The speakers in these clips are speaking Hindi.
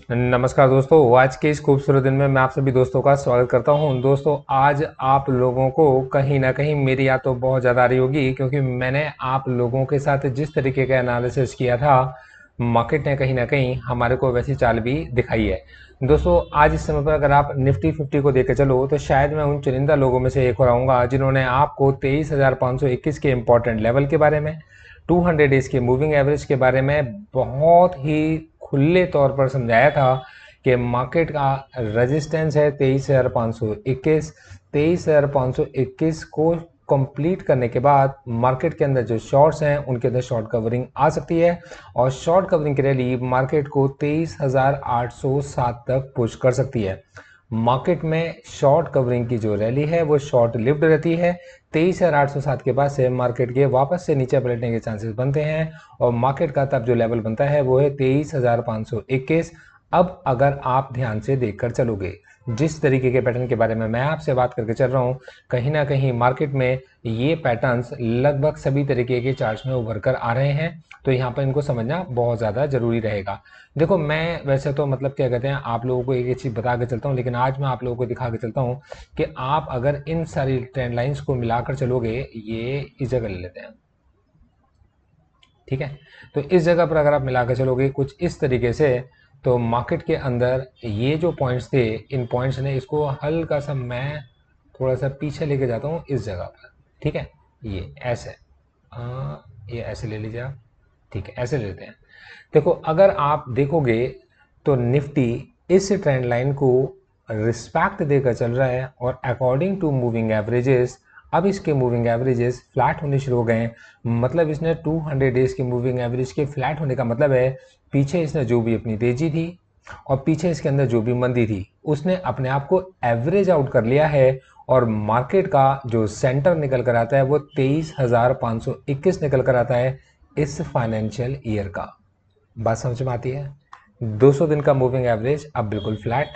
नमस्कार दोस्तों, आज के इस खूबसूरत दिन में मैं आप सभी दोस्तों का स्वागत करता हूं। दोस्तों, आज आप लोगों को कहीं ना कहीं मेरी याद तो बहुत ज़्यादा आ रही होगी, क्योंकि मैंने आप लोगों के साथ जिस तरीके का एनालिसिस किया था, मार्केट ने कहीं ना कहीं हमारे को वैसी चाल भी दिखाई है। दोस्तों, आज इस समय पर अगर आप निफ्टी 50 को देखे चलो तो शायद मैं उन चुनिंदा लोगों में से एक हो रहूँगा जिन्होंने आपको 23,521 के इंपॉर्टेंट लेवल के बारे में, 200 डेज के मूविंग एवरेज के बारे में बहुत ही खुले तौर पर समझाया था कि मार्केट का रेजिस्टेंस है 23,521। 23,521 को कंप्लीट करने के बाद मार्केट के अंदर जो शॉर्ट्स हैं उनके अंदर शॉर्ट कवरिंग आ सकती है, और शॉर्ट कवरिंग की रैली मार्केट को 23,807 तक पुश कर सकती है। मार्केट में शॉर्ट कवरिंग की जो रैली है वो शॉर्ट लिव्ड रहती है। 23,807 के बाद से मार्केट के वापस से नीचे पलटने के चांसेस बनते हैं, और मार्केट का तब जो लेवल बनता है वो है 23,521। अब अगर आप ध्यान से देखकर चलोगे, जिस तरीके के पैटर्न के बारे में मैं आपसे बात करके चल रहा हूँ, कहीं ना कहीं मार्केट में ये पैटर्न्स लगभग सभी तरीके के चार्ट्स में उभर कर आ रहे हैं। तो यहाँ पर इनको समझना बहुत ज़्यादा जरूरी रहेगा। देखो, मैं वैसे तो मतलब क्या कहते हैं, आप लोगों को एक चीज़ बता के चलता हूँ, लेकिन आज मैं आप लोगों को दिखा के चलता हूँ कि आप अगर इन सारी ट्रेंड लाइंस को मिलाकर चलोगे, ये इस जगह ले लेते हैं, ठीक है। तो इस जगह पर अगर आप मिलाकर चलोगे कुछ इस तरीके से, तो मार्केट के अंदर ये जो पॉइंट्स थे, इन पॉइंट्स ने इसको हल्का सा मैं थोड़ा सा पीछे लेके जाता हूँ इस जगह पर, ठीक है। ये ऐसे ये ऐसे ले लीजिए आप, ठीक है, ऐसे ले लेते हैं। देखो, अगर आप देखोगे तो निफ्टी इस ट्रेंड लाइन को रिस्पेक्ट देकर चल रहा है, और अकॉर्डिंग टू मूविंग एवरेजेस अब इसके मूविंग एवरेजेस फ्लैट होने शुरू हो गए हैं। मतलब इसने 200 डेज के मूविंग एवरेज के फ्लैट होने का मतलब है, पीछे इसने जो भी अपनी तेजी थी और पीछे इसके अंदर जो भी मंदी थी, उसने अपने आप को एवरेज आउट कर लिया है। और मार्केट का जो सेंटर निकल कर आता है वो 23,521 निकल कर आता है इस फाइनेंशियल ईयर का। बात समझ में आती है? 200 दिन का मूविंग एवरेज अब बिल्कुल फ्लैट,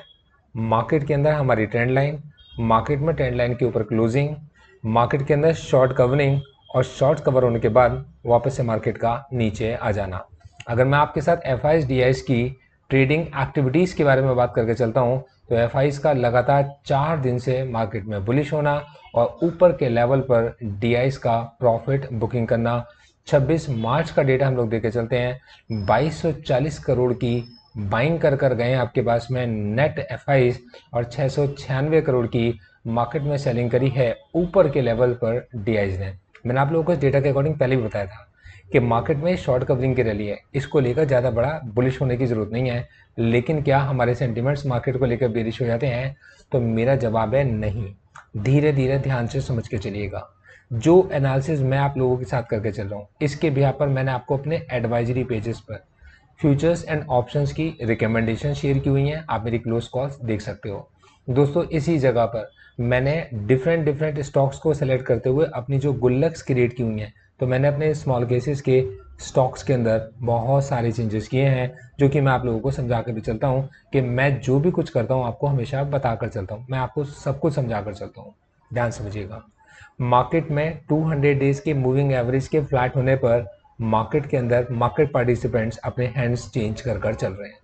मार्केट के अंदर हमारी ट्रेंड लाइन, मार्केट में ट्रेंड लाइन के ऊपर क्लोजिंग, मार्केट के अंदर शॉर्ट कवरिंग, और शॉर्ट कवर होने के बाद वापस से मार्केट का नीचे आ जाना। अगर मैं आपके साथ एफ आई डी आई की ट्रेडिंग एक्टिविटीज़ के बारे में बात करके चलता हूँ, तो एफ आई का लगातार 4 दिन से मार्केट में बुलिश होना और ऊपर के लेवल पर डी का प्रॉफिट बुकिंग करना। 26 मार्च का डेटा हम लोग देके चलते हैं, 2240 करोड़ की बाइंग कर गए हैं आपके पास में नेट एफ, और 696 करोड़ की मार्केट में सेलिंग करी है ऊपर के लेवल पर डी ने। मैंने आप लोगों को इस डेटा के अकॉर्डिंग पहले भी बताया था कि मार्केट में शॉर्ट कवरिंग की रैली है, इसको लेकर ज़्यादा बड़ा बुलिश होने की ज़रूरत नहीं है। लेकिन क्या हमारे सेंटिमेंट्स मार्केट को लेकर बेरिश हो जाते हैं? तो मेरा जवाब है नहीं। धीरे धीरे ध्यान से समझ के चलिएगा। जो एनालिसिस मैं आप लोगों के साथ करके चल रहा हूँ, इसके बिहार पर मैंने आपको अपने एडवाइजरी पेजेस पर फ्यूचर्स एंड ऑप्शंस की रिकमेंडेशन शेयर की हुई हैं, आप मेरी क्लोज कॉल्स देख सकते हो। दोस्तों, इसी जगह पर मैंने डिफरेंट डिफरेंट स्टॉक्स को सेलेक्ट करते हुए अपनी जो गुल्लक्स क्रिएट की हुई हैं, तो मैंने अपने स्मॉल केसेस के स्टॉक्स के अंदर बहुत सारे चेंजेस किए हैं, जो कि मैं आप लोगों को समझा कर भी चलता हूँ कि मैं जो भी कुछ करता हूँ आपको हमेशा बता कर चलता हूँ, मैं आपको सब कुछ समझा कर चलता हूँ। ध्यान समझिएगा। मार्केट में 200 डेज के मूविंग एवरेज के फ्लैट होने पर मार्केट के अंदर मार्केट पार्टिसिपेंट्स अपने हैंड्स चेंज कर चल रहे हैं।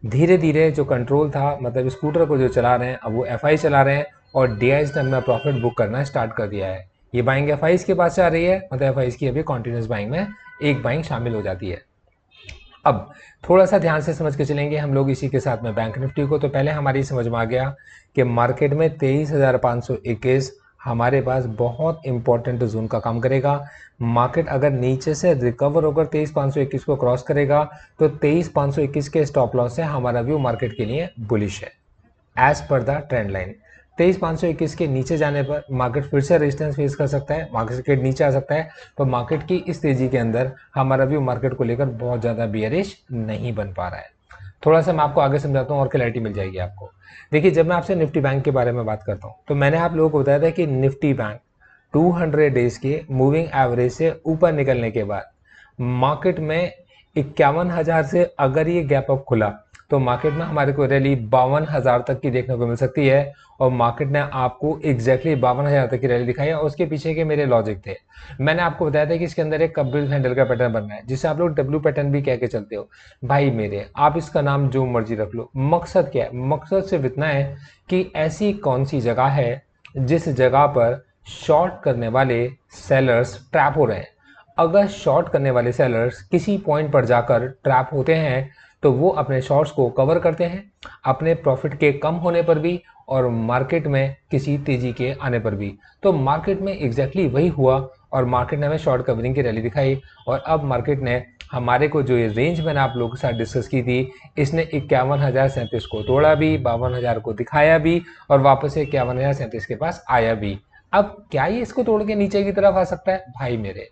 धीरे धीरे जो कंट्रोल था, मतलब स्कूटर को जो चला रहे हैं, अब वो एफ चला रहे हैं, और डी ने अपना प्रॉफिट बुक करना स्टार्ट कर दिया है। ये बाइंग एफ के पास से आ रही है, मतलब एफ की अभी कॉन्टिन्यूस बाइंग में एक बाइंग शामिल हो जाती है। अब थोड़ा सा ध्यान से समझ के चलेंगे हम लोग इसी के साथ में बैंक निफ्टी को। तो पहले हमारी समझ में आ गया कि मार्केट में 23,521 हमारे पास बहुत इंपॉर्टेंट जोन का काम करेगा। मार्केट अगर नीचे से रिकवर होकर 23,521 को क्रॉस करेगा तो 23,521 के स्टॉप लॉस से हमारा व्यू मार्केट के लिए बुलिश है as per the trend line. 23,521 के नीचे जाने पर मार्केट फिर से रेजिस्टेंस फेस कर सकता है, मार्केट नीचे आ सकता है। तो मार्केट की इस तेजी के अंदर हमारा व्यू मार्केट को लेकर बहुत ज़्यादा बियरिश नहीं बन पा रहा है। थोड़ा सा मैं आपको आगे समझाता हूँ और क्लैरिटी मिल जाएगी आपको। देखिए, जब मैं आपसे निफ्टी बैंक के बारे में बात करता हूँ, तो मैंने आप लोगों को बताया था कि निफ्टी बैंक 200 डेज के मूविंग एवरेज से ऊपर निकलने के बाद मार्केट में 51,000 से अगर ये गैप अप खुला तो मार्केट में हमारे को रैली 52,000 तक की देखने को मिल सकती है, और मार्केट ने आपको एग्जैक्टली 52,000 तक की रैली दिखाई है। और उसके पीछे के मेरे लॉजिक थे, मैंने आपको बताया था कि इसके अंदर एक कप हैंडल का पैटर्न बनना है, जिसे आप लोग डब्ल्यू पैटर्न भी कह के चलते हो। भाई मेरे, आप इसका नाम जो मर्जी रख लो, मकसद क्या है? मकसद सिर्फ इतना है कि ऐसी कौन सी जगह है जिस जगह पर शॉर्ट करने वाले सेलर्स ट्रैप हो रहे हैं। अगर शॉर्ट करने वाले सेलर्स किसी पॉइंट पर जाकर ट्रैप होते हैं तो वो अपने शॉर्ट्स को कवर करते हैं, अपने प्रॉफिट के कम होने पर भी और मार्केट में किसी तेजी के आने पर भी। तो मार्केट में एग्जैक्टली वही हुआ, और मार्केट ने हमें शॉर्ट कवरिंग की रैली दिखाई। और अब मार्केट ने हमारे को जो ये रेंज मैंने आप लोगों के साथ डिस्कस की थी, इसने 51,037 को तोड़ा भी, 52,000 को दिखाया भी, और वापस से 51,037 के पास आया भी। अब क्या ये इसको तोड़ के नीचे की तरफ आ सकता है? भाई मेरे,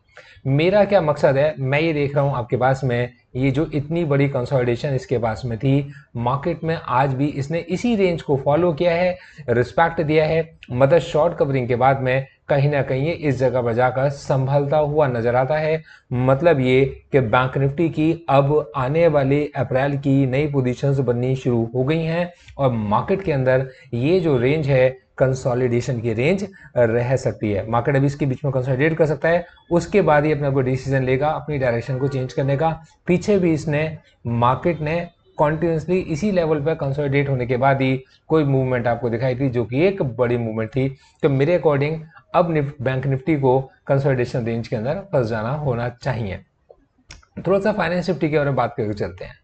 मेरा क्या मकसद है, मैं ये देख रहा हूँ आपके पास में ये जो इतनी बड़ी कंसोलिडेशन इसके पास में थी, मार्केट में आज भी इसने इसी रेंज को फॉलो किया है, रिस्पेक्ट दिया है। मतलब शॉर्ट कवरिंग के बाद में कहीं ना कहीं ये इस जगह पर जाकर संभलता हुआ नजर आता है। मतलब ये कि बैंक निफ्टी की अब आने वाले अप्रैल की नई पोजीशंस बननी शुरू हो गई हैं, और मार्केट के अंदर ये जो रेंज है कंसोलिडेशन की रेंज रह सकती है। मार्केट अभी इसके बीच में कंसोलिडेट कर सकता है, उसके बाद ही अपना कोई डिसीजन लेगा अपनी डायरेक्शन को चेंज करने का। पीछे भी इसने मार्केट ने कॉन्टिन्यूसली इसी लेवल पर कंसोलिडेट होने के बाद ही कोई मूवमेंट आपको दिखाई थी, जो कि एक बड़ी मूवमेंट थी। तो मेरे अकॉर्डिंग अब बैंक निफ्टी को कंसोलिडेशन रेंज के अंदर फंस जाना होना चाहिए। थोड़ा सा फाइनेंस निफ्टी के बारे में बात करके चलते हैं।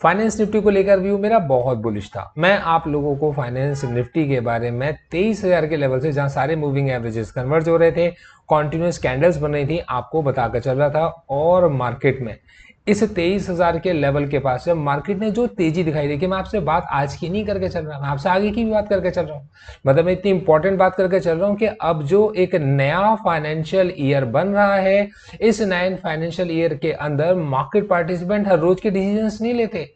फाइनेंस निफ्टी को लेकर व्यू मेरा बहुत बुलिश था। मैं आप लोगों को फाइनेंस निफ्टी के बारे में 23,000 के लेवल से, जहां सारे मूविंग एवरेजेस कन्वर्ज हो रहे थे, कॉन्टिन्यूस कैंडल्स बन रही थी, आपको बताकर चल रहा था। और मार्केट में इस 23,000 के लेवल के पास जब मार्केट ने जो तेजी दिखाई, देखिए मैं आपसे बात आज की नहीं करके चल रहा, मैं आपसे आगे की भी बात करके चल रहा हूँ। मतलब मैं इतनी इंपॉर्टेंट बात करके चल रहा हूँ कि अब जो एक नया फाइनेंशियल ईयर बन रहा है, इस नए फाइनेंशियल ईयर के अंदर मार्केट पार्टिसिपेंट हर रोज के डिसीजंस नहीं लेते,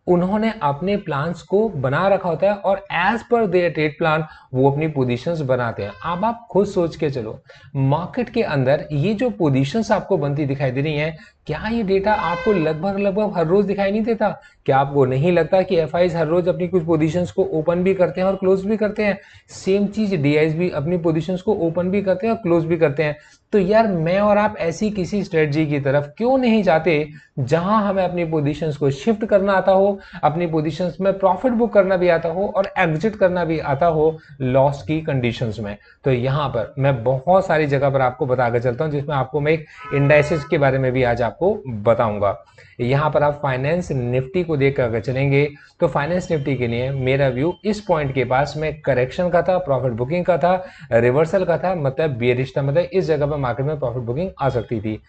उन्होंने अपने प्लान्स को बना रखा होता है, और as per there trade plan वो अपनी पोजीशंस बनाते हैं। अब आप खुद सोच के चलो, मार्केट के अंदर ये जो पोजीशंस आपको बनती दिखाई दे रही हैं, क्या ये डेटा आपको लगभग हर रोज दिखाई नहीं देता? क्या आपको नहीं लगता कि एफआईज हर रोज अपनी कुछ पोजीशंस को ओपन भी करते हैं और क्लोज भी करते हैं? सेम चीज डीआईज भी अपनी पोजीशंस को ओपन भी करते हैं और क्लोज भी करते हैं। तो यार मैं और आप ऐसी किसी स्ट्रेटजी की तरफ क्यों नहीं जाते जहां हमें अपनी पोजीशंस को शिफ्ट करना आता हो, अपनी पोजीशंस में प्रॉफिट बुक करना भी आता हो और एग्जिट करना भी आता हो लॉस की कंडीशंस में। तो यहां पर मैं बहुत सारी जगह पर आपको बताकर चलता हूं, जिसमें आपको मैं एक इंडाइसेस के बारे में भी आज आपको बताऊंगा। यहां पर आप फाइनेंस निफ्टी को देख कर चलेंगे तो फाइनेंस निफ्टी के लिए मेरा व्यू इस पॉइंट के पास में करेक्शन का था, प्रॉफिट बुकिंग का था, रिवर्सल का था, मतलब बेरिश था, मतलब इस जगह पर मार्केट में प्रॉफिट बुकिंग आ सकती थी।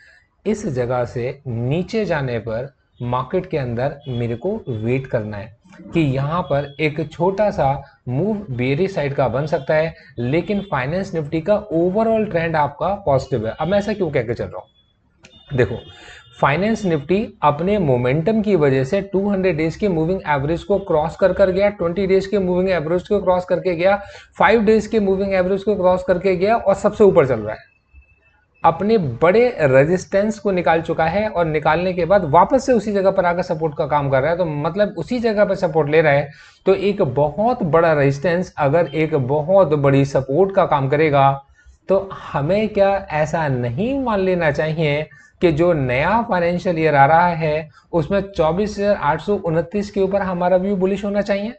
इस जगह से नीचे जाने पर मार्केट के अंदर मेरे को वेट करना है कि यहां पर एक छोटा सा मूव बेरिश साइड का बन सकता है, लेकिन फाइनेंस निफ्टी का ओवरऑल ट्रेंड आपका पॉजिटिव है। अब मैं ऐसा क्यों कह के चल रहा हूं? देखो, फाइनेंस निफ्टी अपने मोमेंटम की वजह से 200 डेज के मूविंग एवरेज को क्रॉस कर गया, 20 डेज के मूविंग एवरेज को क्रॉस करके गया, 5 डेज के मूविंग एवरेज को क्रॉस करके गया, और सबसे ऊपर चल रहा है। अपने बड़े रेजिस्टेंस को निकाल चुका है, और निकालने के बाद वापस से उसी जगह पर आकर सपोर्ट का काम कर रहा है। तो मतलब उसी जगह पर सपोर्ट ले रहा है, तो एक बहुत बड़ा रेजिस्टेंस अगर एक बहुत बड़ी सपोर्ट का काम करेगा, तो हमें क्या ऐसा नहीं मान लेना चाहिए कि जो नया फाइनेंशियल ईयर आ रहा है उसमें 24,829 के ऊपर हमारा व्यू बुलिश होना चाहिए?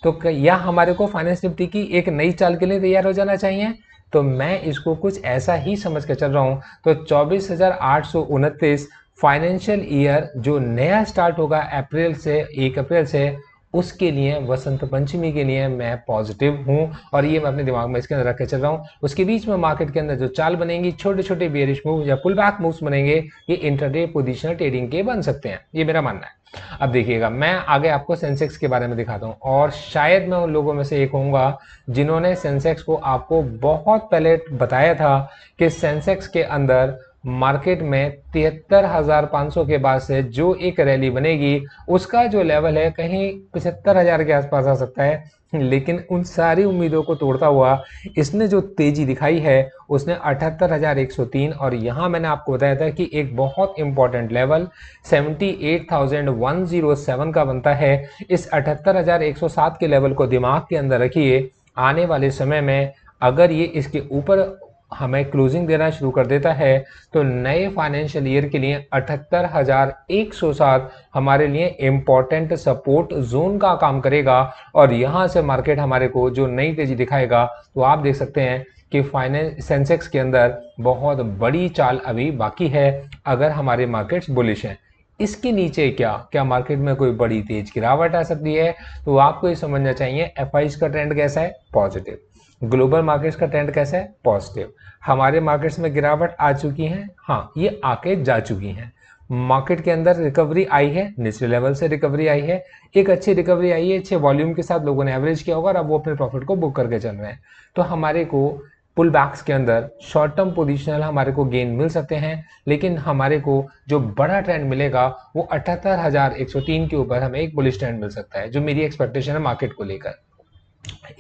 तो या हमारे को फाइनेंस निफ्टी की एक नई चाल के लिए तैयार हो जाना चाहिए? तो मैं इसको कुछ ऐसा ही समझ के चल रहा हूं। तो 24,829 फाइनेंशियल ईयर जो नया स्टार्ट होगा अप्रैल से, 1 अप्रैल से, उसके लिए, वसंत पंचमी के लिए मैं पॉजिटिव हूं, और ये मैं अपने दिमाग में इसके अंदर रख के चल रहा हूं। उसके बीच में मार्केट के अंदर जो चाल बनेंगी, छोटे छोटे बेयरिश मूव या पुल बैक मूव्स बनेंगे, ये इंट्राडे पोजिशनल ट्रेडिंग के बन सकते हैं, ये मेरा मानना है। अब देखिएगा, मैं आगे आपको सेंसेक्स के बारे में दिखाता हूं, और शायद मैं उन लोगों में से एक होऊंगा जिन्होंने सेंसेक्स को आपको बहुत पहले बताया था कि सेंसेक्स के अंदर मार्केट में 73,500 के बाद से जो एक रैली बनेगी उसका जो लेवल है कहीं 75,000 के आसपास आ सकता है, लेकिन उन सारी उम्मीदों को तोड़ता हुआ इसने जो तेजी दिखाई है उसने 78,103, और यहाँ मैंने आपको बताया था कि एक बहुत इंपॉर्टेंट लेवल 78,107 का बनता है। इस 78,107 के लेवल को दिमाग के अंदर रखिए। आने वाले समय में अगर ये इसके ऊपर हमें क्लोजिंग देना शुरू कर देता है तो नए फाइनेंशियल ईयर के लिए 78,107 हमारे लिए इम्पोर्टेंट सपोर्ट जोन का काम करेगा, और यहाँ से मार्केट हमारे को जो नई तेजी दिखाएगा तो आप देख सकते हैं कि फाइनेंस सेंसेक्स के अंदर बहुत बड़ी चाल अभी बाकी है अगर हमारे मार्केट्स बुलिश हैं। इसके नीचे क्या क्या मार्केट में कोई बड़ी तेज गिरावट आ सकती है, तो आपको ये समझना चाहिए एफआईज का ट्रेंड कैसा है, पॉजिटिव। ग्लोबल मार्केट्स का ट्रेंड कैसा है, पॉजिटिव। हमारे मार्केट्स में गिरावट आ चुकी है, हाँ ये आके जा चुकी है। मार्केट के अंदर रिकवरी आई है, निचले लेवल से रिकवरी आई है, एक अच्छी रिकवरी आई है, अच्छे वॉल्यूम के साथ लोगों ने एवरेज किया होगा और अब वो अपने प्रॉफिट को बुक करके चल रहे हैं। तो हमारे को पुल बैक्स के अंदर शॉर्ट टर्म पोजिशनल हमारे को गेन मिल सकते हैं, लेकिन हमारे को जो बड़ा ट्रेंड मिलेगा वो 78,103 के ऊपर हमें एक बुलिश ट्रेंड मिल सकता है, जो मेरी एक्सपेक्टेशन है मार्केट को लेकर।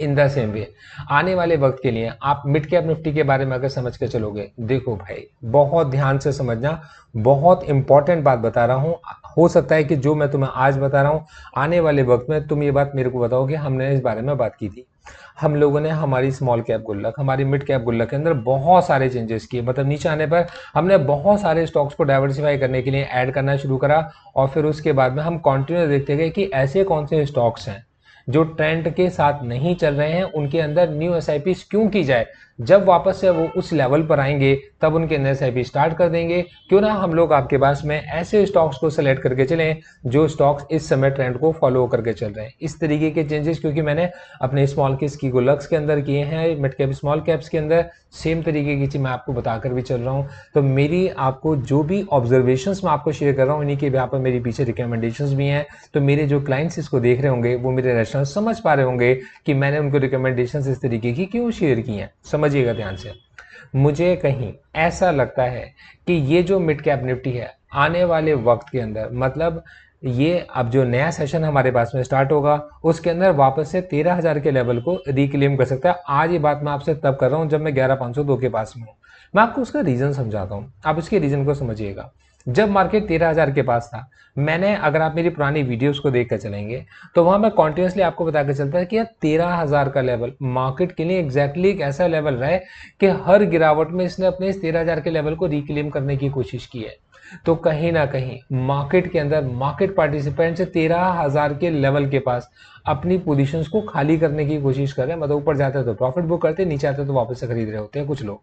इन द सेम वे आने वाले वक्त के लिए आप मिड कैप निफ्टी के बारे में अगर समझ के चलोगे, देखो भाई बहुत ध्यान से समझना, बहुत इंपॉर्टेंट बात बता रहा हूं। हो सकता है कि जो मैं तुम्हें आज बता रहा हूं आने वाले वक्त में तुम ये बात मेरे को बताओगे हमने इस बारे में बात की थी। हम लोगों ने हमारी स्मॉल कैप गुल्लक, हमारी मिड कैप गुल्लक के अंदर बहुत सारे चेंजेस किए, मतलब नीचे आने पर हमने बहुत सारे स्टॉक्स को डाइवर्सिफाई करने के लिए ऐड करना शुरू करा, और फिर उसके बाद में हम कंटिन्यू देखते गए कि ऐसे कौन से स्टॉक्स हैं जो ट्रेंड के साथ नहीं चल रहे हैं, उनके अंदर न्यू एसआईपी क्यों की जाए। जब वापस से वो उस लेवल पर आएंगे तब उनके अंदर एसआईपी स्टार्ट कर देंगे। क्यों ना हम लोग आपके पास में ऐसे स्टॉक्स को सेलेक्ट करके चलें जो स्टॉक्स इस समय ट्रेंड को फॉलो करके चल रहे हैं। इस तरीके के चेंजेस क्योंकि मैंने अपने स्मॉल कैप्स की गुल्लक्स के अंदर किए हैं, मिड कैप स्मॉल कैप्स के अंदर सेम तरीके की चीज मैं आपको बताकर भी चल रहा हूँ। तो मेरी आपको जो भी ऑब्जर्वेशंस मैं आपको शेयर कर रहा हूँ इन्हीं के यहाँ पर मेरी पीछे रिकमेंडेशंस भी हैं। तो मेरे जो क्लाइंट्स इसको देख रहे होंगे वो मेरे रेस्टोरेंट समझ पा रहे होंगे कि मैंने उनको रिकमेंडेशंस इस तरीके की क्यों शेयर की हैं। समझिएगा ध्यान से। मुझे कहीं ऐसा लगता है कि ये जो मिड कैप निफ्टी है आने वाले वक्त के अंदर, मतलब ये अब जो नया सेशन हमारे पास में स्टार्ट होगा उसके अंदर वापस से 13,000 के लेवल को रिक्लेम कर सकता है। आज ये बात मैं आपसे तब कर रहा हूं जब मैं 11,502 के पास में हूं। मैं आपको उसका रीजन समझाता हूं, आप इसके रीजन को समझिएगा। जब मार्केट 13,000 के पास था, मैंने अगर आप मेरी पुरानी वीडियोस को देखकर चलेंगे तो वहां मैं कॉन्टिन्यूसली आपको बता के चलता है कि यार 13,000 का लेवल मार्केट के लिए एग्जैक्टली एक ऐसा लेवल रहा है कि हर गिरावट में इसने अपने इस 13,000 के लेवल को रिक्लेम करने की कोशिश की है। तो कहीं ना कहीं मार्केट के अंदर मार्केट पार्टिसिपेंट 13,000 के लेवल के पास अपनी पोजीशंस को खाली करने की कोशिश कर रहे हैं, मतलब ऊपर जाते हैं तो प्रॉफिट बुक करते हैं, नीचे आते हैं तो वापस से खरीद रहे होते हैं कुछ लोग।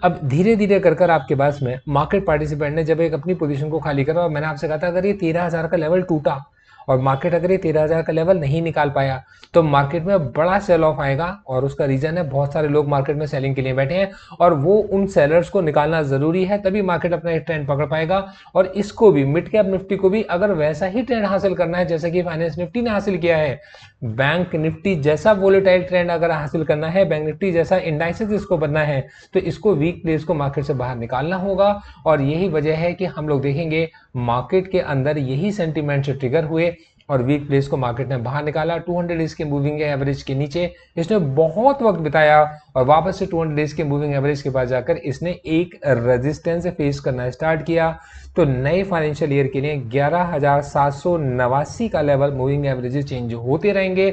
अब धीरे धीरे कर कर आपके पास में मार्केट पार्टिसिपेंट ने जब एक अपनी पोजीशन को खाली करा, और मैंने आपसे कहा था अगर ये 13,000 का लेवल टूटा और मार्केट अगर ये 13,000 का लेवल नहीं निकाल पाया तो मार्केट में बड़ा सेल ऑफ आएगा, और उसका रीजन है बहुत सारे लोग मार्केट में सेलिंग के लिए बैठे हैं और वो उन सेलर्स को निकालना जरूरी है, तभी मार्केट अपना एक ट्रेंड पकड़ पाएगा। और इसको भी मिड कैप निफ्टी को भी अगर वैसा ही ट्रेंड हासिल करना है जैसा कि फाइनेंस निफ्टी ने हासिल किया है, बैंक निफ्टी जैसा वोलेटाइल ट्रेंड अगर हासिल करना है, बैंक निफ्टी जैसा इंडाइसेस इसको बनना है, तो इसको वीक प्लेस को मार्केट से बाहर निकालना होगा। और यही वजह है कि हम लोग देखेंगे मार्केट के अंदर यही सेंटीमेंट से ट्रिगर हुए और वीक प्लेस को मार्केट ने बाहर निकाला। 200 डेज के मूविंग एवरेज के नीचे इसने बहुत वक्त बिताया और वापस से 200 डेज के मूविंग एवरेज के पास जाकर इसने एक रेजिस्टेंस फेस करना स्टार्ट किया। तो नए फाइनेंशियल ईयर के लिए 11,789 का लेवल मूविंग एवरेज चेंज होते रहेंगे,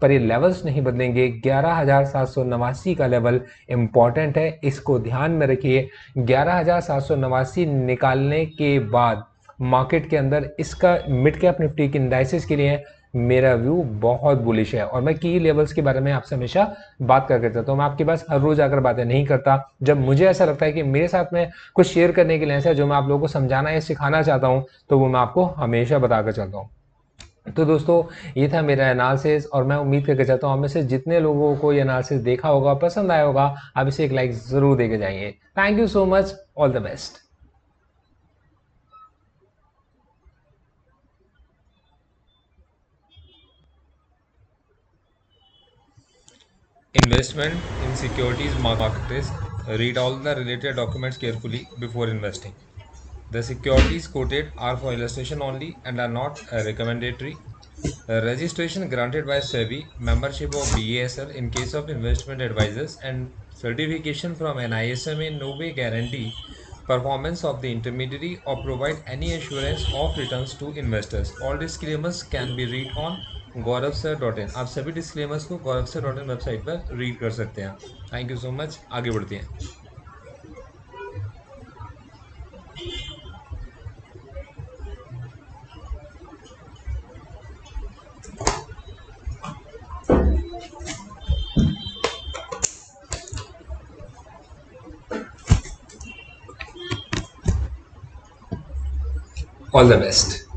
पर ये लेवल्स नहीं बदलेंगे। 11,789 का लेवल इंपॉर्टेंट है, इसको ध्यान में रखिए। 11,789 निकालने के बाद मार्केट के अंदर इसका मिड कैप निफ्टी के इंडाइसेस के लिए मेरा व्यू बहुत बुलिश है। और मैं की लेवल्स के बारे में आपसे हमेशा बात करके चलता हूँ, मैं आपके पास हर रोज आकर बातें नहीं करता। जब मुझे ऐसा लगता है कि मेरे साथ में कुछ शेयर करने के लिए ऐसा है जो मैं आप लोगों को समझाना या सिखाना चाहता हूँ, तो वो मैं आपको हमेशा बताकर चलता हूँ। तो दोस्तों ये था मेरा एनालिसिस, और मैं उम्मीद करके चाहता हूँ आप में से जितने लोगों को ये एनालिसिस देखा होगा, पसंद आया होगा, आप इसे एक लाइक जरूर देके जाइए। Thank you so much, all the best. Investment in securities market risk Read all the related documents carefully before investing. The securities quoted are for illustration only and are not recommendatory. Registration granted by SEBI, membership of BASL in case of investment advisors, and certification from NISM in no way guarantee performance of the intermediary or provide any assurance of returns to investors. All disclaimers can be read on gauravsir.in. आप सभी disclaimers को gauravsir.in वेबसाइट पर read कर सकते हैं. Thank you so much. आगे बढ़ते हैं. All the best.